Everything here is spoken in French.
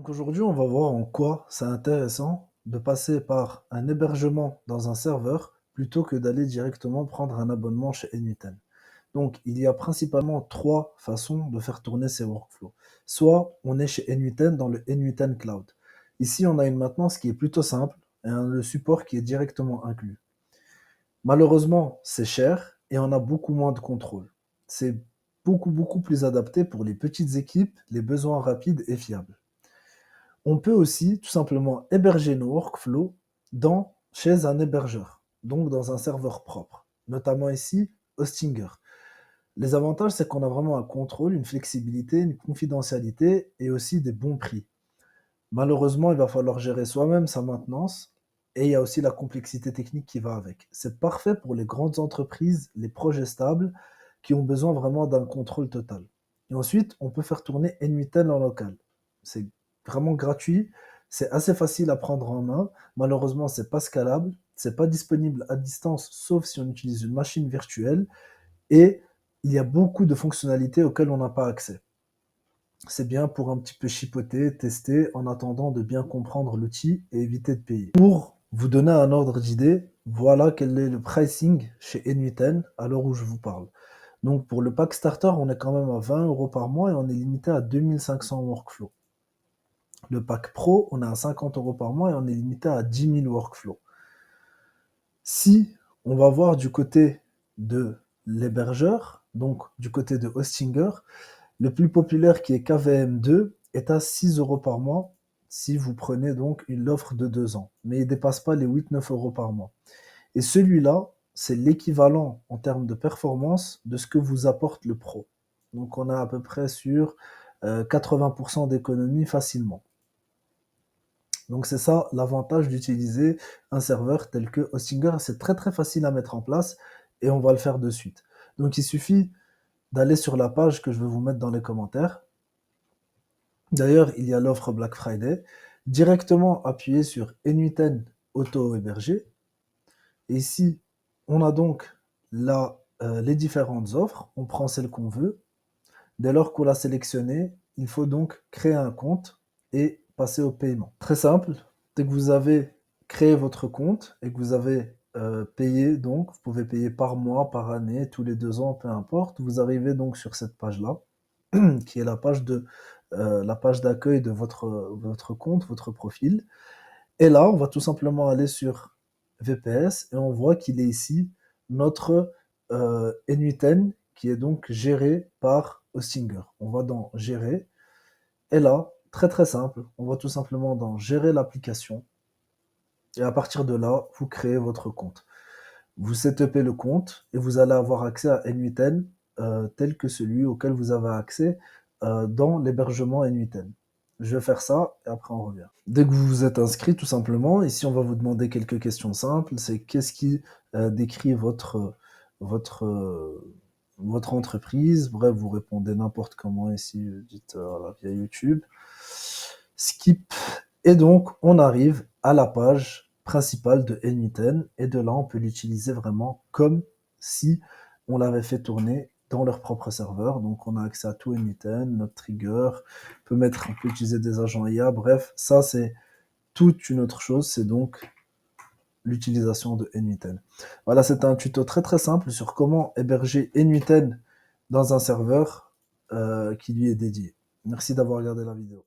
Donc aujourd'hui, on va voir en quoi c'est intéressant de passer par un hébergement dans un serveur plutôt que d'aller directement prendre un abonnement chez n Donc, il y a principalement trois façons de faire tourner ces workflows. Soit on est chez n dans le n Cloud. Ici, on a une maintenance qui est plutôt simple et le support qui est directement inclus. Malheureusement, c'est cher et on a beaucoup moins de contrôle. C'est beaucoup plus adapté pour les petites équipes, les besoins rapides et fiables. On peut aussi tout simplement héberger nos workflows chez un hébergeur, donc dans un serveur propre, notamment ici Hostinger. Les avantages, c'est qu'on a vraiment un contrôle, une flexibilité, une confidentialité et aussi des bons prix. Malheureusement, il va falloir gérer soi-même sa maintenance et il y a aussi la complexité technique qui va avec. C'est parfait pour les grandes entreprises, les projets stables qui ont besoin vraiment d'un contrôle total. Et ensuite, on peut faire tourner NUTEL en local. C'est vraiment gratuit, c'est assez facile à prendre en main. Malheureusement, c'est pas scalable, c'est pas disponible à distance sauf si on utilise une machine virtuelle et il y a beaucoup de fonctionnalités auxquelles on n'a pas accès. C'est bien pour un petit peu chipoter, tester, en attendant de bien comprendre l'outil et éviter de payer. Pour vous donner un ordre d'idée, voilà quel est le pricing chez N8N à l'heure où je vous parle. Donc pour le pack starter, on est quand même à 20 euros par mois et on est limité à 2500 workflows. Le pack pro, on est à 50 euros par mois et on est limité à 10 000 workflows. Si on va voir du côté de l'hébergeur, donc du côté de Hostinger, le plus populaire qui est KVM2 est à 6 euros par mois si vous prenez donc l'offre de 2 ans. Mais il ne dépasse pas les 8-9 euros par mois. Et celui-là, c'est l'équivalent en termes de performance de ce que vous apporte le Pro. Donc on a à peu près sur 80% d'économie facilement. Donc c'est ça l'avantage d'utiliser un serveur tel que Hostinger. C'est très facile à mettre en place et on va le faire de suite. Donc il suffit d'aller sur la page que je vais vous mettre dans les commentaires. D'ailleurs, il y a l'offre Black Friday. Directement appuyer sur N8N auto-hébergé. Et ici, on a donc les différentes offres. On prend celle qu'on veut. Dès lors qu'on l'a sélectionnée, il faut donc créer un compte et passer au paiement. Très simple. Dès que vous avez créé votre compte et que vous avez payé, donc vous pouvez payer par mois, par année, tous les 2 ans, peu importe. Vous arrivez donc sur cette page-là, qui est la page d'accueil de votre compte, votre profil. Et là, on va tout simplement aller sur VPS et on voit qu'il est ici notre N8N qui est donc géré par Hostinger. On va dans Gérer et là, très simple, on va tout simplement dans Gérer l'application et à partir de là, vous créez votre compte. Vous setupez le compte et vous allez avoir accès à N8N tel que celui auquel vous avez accès dans l'hébergement N8N. Je vais faire ça et après on revient. Dès que vous vous êtes inscrit, tout simplement, ici on va vous demander quelques questions simples. C'est qu'est-ce qui décrit votre, euh, votre entreprise. Bref, vous répondez n'importe comment ici, dites voilà, via YouTube. Skip. Et donc on arrive à la page principale de N8N et de là on peut l'utiliser vraiment comme si on l'avait fait tourner dans leur propre serveur. Donc on a accès à tout N8N, notre trigger, on peut utiliser des agents IA, bref, ça c'est toute une autre chose, c'est donc l'utilisation de N8N. Voilà, c'est un tuto très simple sur comment héberger N8N dans un serveur qui lui est dédié. Merci d'avoir regardé la vidéo.